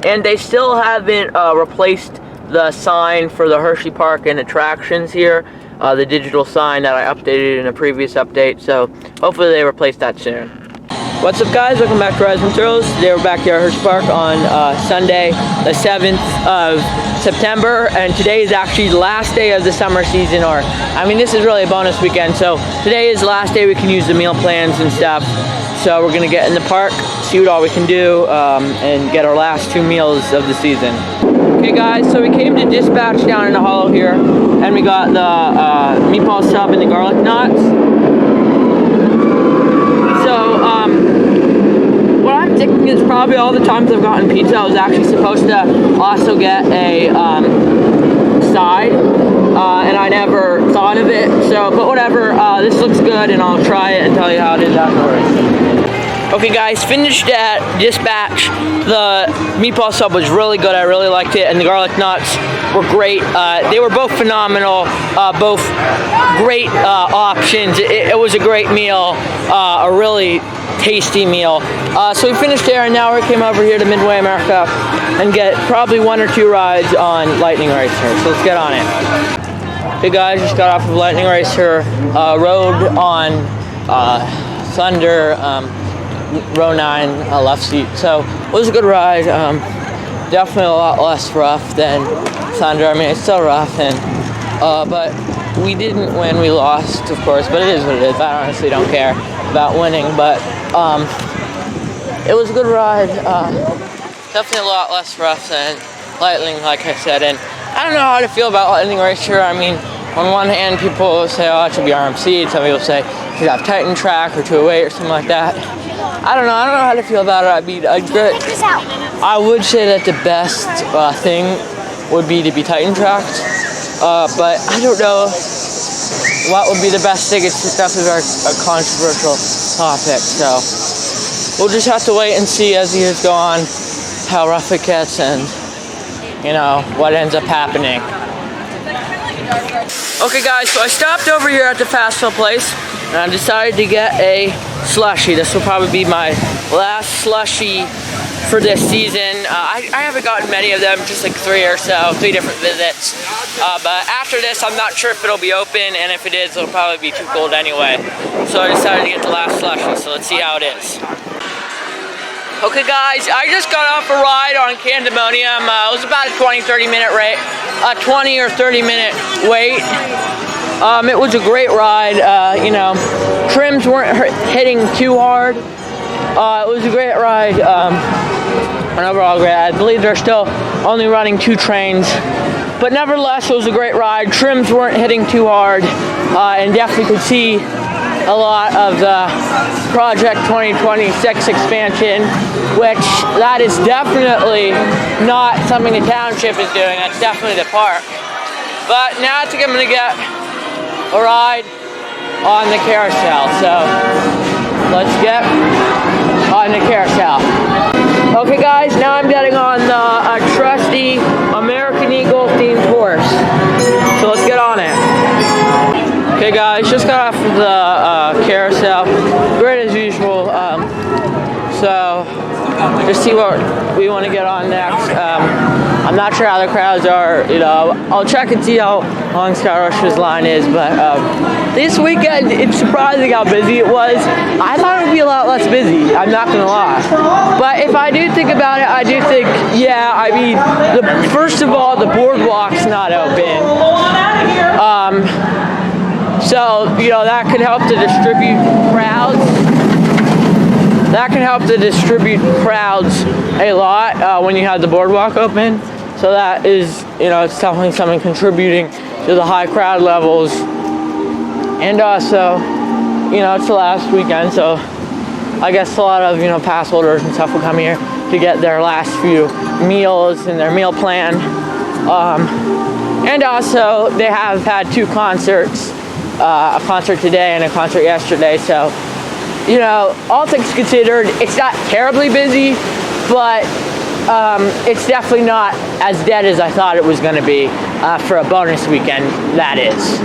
And they still haven't replaced the sign for the Hersheypark and attractions here, the digital sign that I updated in a previous update, so hopefully they replace that soon. What's up guys, welcome back to Rise and Thrills. Today we're back here at Hersheypark on Sunday the 7th of September, and today is actually the last day of the summer season, or I mean this is really a bonus weekend, so today is the last day we can use the meal plans and stuff. So we're gonna get in the park, see what all we can do, and get our last 2 meals of the season. Okay guys, so we came to dispatch down in the hollow here, and we got the meatball sub and the garlic knots. So, what I'm thinking is probably all the times I've gotten pizza, I was actually supposed to also get a side, and I never thought of it. So, but whatever, this looks good, and I'll try it and tell you how it is afterwards. Okay guys, finished at dispatch. The meatball sub was really good, I really liked it, and the garlic knots were great. They were both phenomenal, both great options. It was a great meal, a really tasty meal. So we finished there, and now we came over here to Midway America and get probably 1 or 2 rides on Lightning Racer, so let's get on it. Okay guys, just got off of Lightning Racer, rode on Thunder, row 9, left seat, so it was a good ride. Definitely a lot less rough than Thunder. I mean, it's still rough, and but we didn't win, we lost, of course, but it is what it is. I honestly don't care about winning, but it was a good ride. Definitely a lot less rough than Lightning, like I said, and I don't know how to feel about Lightning Racer. I mean, on one hand, people say, oh, it should be RMC, some people say it should have Titan track or 208 or something like that. I don't know how to feel about it. I mean, I would say that the best thing would be to be Titan tracked, but I don't know what would be the best thing. It's definitely a controversial topic, so we'll just have to wait and see as the years go on how rough it gets and, you know, what ends up happening. Okay guys, so I stopped over here at the fast food place, and I decided to get a slushie. This will probably be my last slushie for this season. I haven't gotten many of them, just like 3 or so, 3 different visits. But after this, I'm not sure if it'll be open, and if it is, it'll probably be too cold anyway. So I decided to get the last slushie, so let's see how it is. Okay guys, I just got off a ride on candymonium. It was about a 20-30 minute wait. A 20 or 30 minute wait. It was a great ride. You know, trims weren't hitting too hard. It was a great ride. An overall great. I believe they're still only running 2 trains, but nevertheless, it was a great ride. Trims weren't hitting too hard, and definitely could see a lot of the Project 2026 expansion, which that is definitely not something the township is doing. That's definitely the park. But now I think I'm gonna get a ride on the carousel. So let's get on the carousel. Okay guys, now I'm getting on the trusty American Eagle themed horse. So let's get on it. Okay guys, just got off of the carousel, great as usual. So just see what we want to get on next. I'm not sure how the crowds are, you know, I'll check and see how long Sky Rush's line is, but this weekend, it's surprising how busy it was. I thought it would be a lot less busy, I'm not gonna lie. But if I do think about it, I do think, yeah, I mean, first of all, the boardwalk's not open. So, you know, that could help to distribute crowds. That can help to distribute crowds a lot when you have the boardwalk open. So that is, you know, it's definitely something contributing to the high crowd levels. And also, you know, it's the last weekend, so I guess a lot of, you know, pass holders and stuff will come here to get their last few meals and their meal plan. And also, they have had 2 concerts, a concert today and a concert yesterday, so, you know, all things considered, it's not terribly busy, but it's definitely not as dead as I thought it was going to be for a bonus weekend, that is.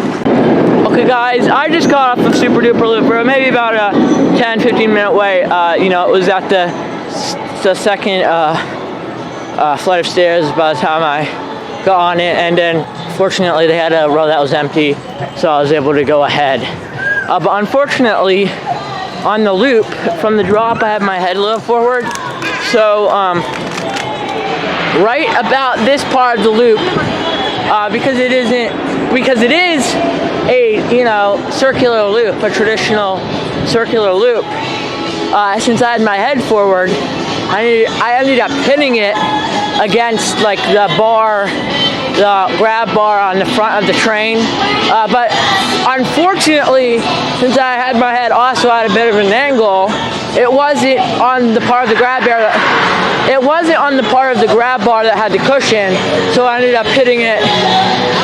Okay guys, I just got off of Super Duper Loop Road, maybe about a 10-15 minute wait. You know, it was at the second flight of stairs by the time I got on it, and then fortunately they had a row that was empty, so I was able to go ahead. But unfortunately, on the loop from the drop, I had my head a little forward, so right about this part of the loop, because it is a circular loop, a traditional circular loop. Since I had my head forward, I ended up hitting it against like the grab bar on the front of the train. But unfortunately, since I had my head also at a bit of an angle, it wasn't on the part of the grab bar that had the cushion, so I ended up hitting it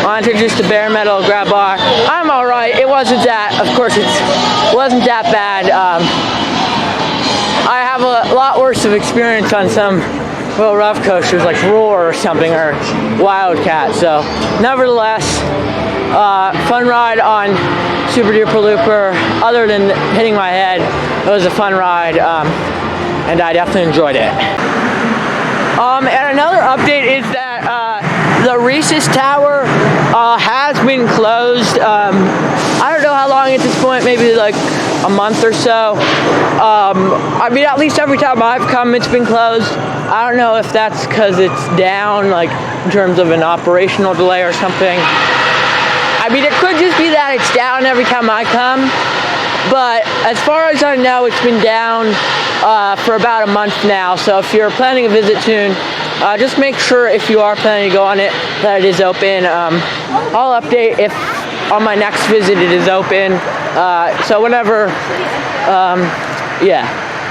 onto just a bare metal grab bar. I'm all right. It wasn't that, of course, it wasn't that bad. I have a lot worse of experience on some real rough coasters like Roar or something, or Wildcat. So nevertheless, fun ride on Super Duper Looper. Other than hitting my head, it was a fun ride, and I definitely enjoyed it. And another update is that the Reese's Tower has been closed. I don't know how long at this point, maybe like a month or so. I mean, at least every time I've come, it's been closed. I don't know if that's because it's down, like in terms of an operational delay or something. I mean, it could just be that it's down every time I come, but as far as I know, it's been down for about a month now. So if you're planning a visit soon, just make sure if you are planning to go on it that it is open. I'll update if on my next visit it is open. So whenever,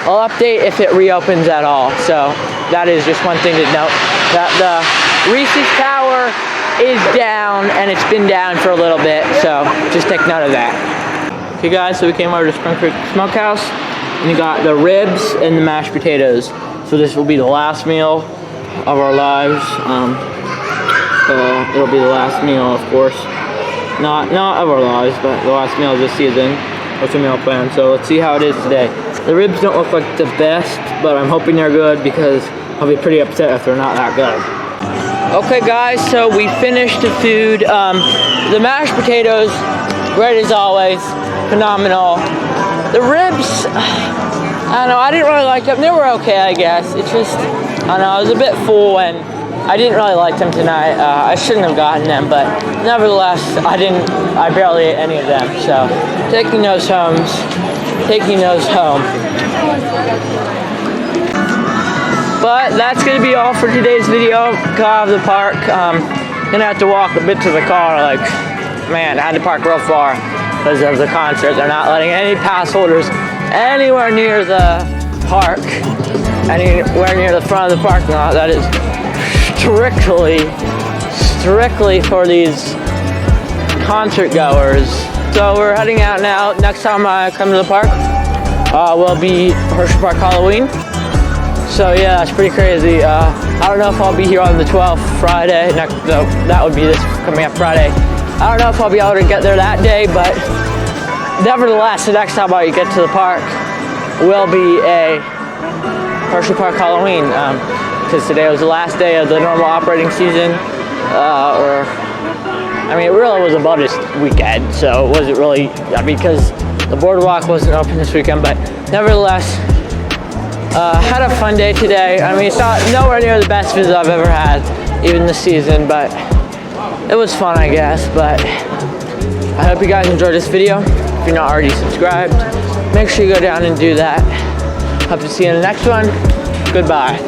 I'll update if it reopens at all. So that is just one thing to note, that the Reese's Tower is down, and it's been down for a little bit, so just take note of that. Okay guys, so we came over to Spring Creek Smokehouse, and we got the ribs and the mashed potatoes. So this will be the last meal of our lives. It'll be the last meal, of course. Not of our lives, but the last meal of this season. What's the meal plan? So let's see how it is today. The ribs don't look like the best, but I'm hoping they're good because I'll be pretty upset if they're not that good. Okay guys, so we finished the food. The mashed potatoes, great as always, phenomenal. The ribs, I don't know, I didn't really like them. They were okay, I guess. It's just, I don't know, I was a bit full and I didn't really like them tonight. I shouldn't have gotten them, but nevertheless, I barely ate any of them. So, taking those home. But that's gonna be all for today's video. Got out of the park. Gonna have to walk a bit to the car. Like, man, I had to park real far because of the concert. They're not letting any pass holders anywhere near the park, anywhere near the front of the parking lot. That is strictly for these concert goers. So we're heading out now. Next time I come to the park, will be Hersheypark Halloween. So yeah, that's pretty crazy. I don't know if I'll be here on the 12th, Friday. That would be this coming up Friday. I don't know if I'll be able to get there that day, but nevertheless, the next time I get to the park will be a Hersheypark Halloween. Because today was the last day of the normal operating season. I mean, it really was a bonus weekend, so it wasn't really, because the boardwalk wasn't open this weekend, but nevertheless, had a fun day today. I mean, it's not nowhere near the best visit I've ever had, even this season, but it was fun, I guess. But I hope you guys enjoyed this video. If you're not already subscribed, make sure you go down and do that. Hope to see you in the next one. Goodbye.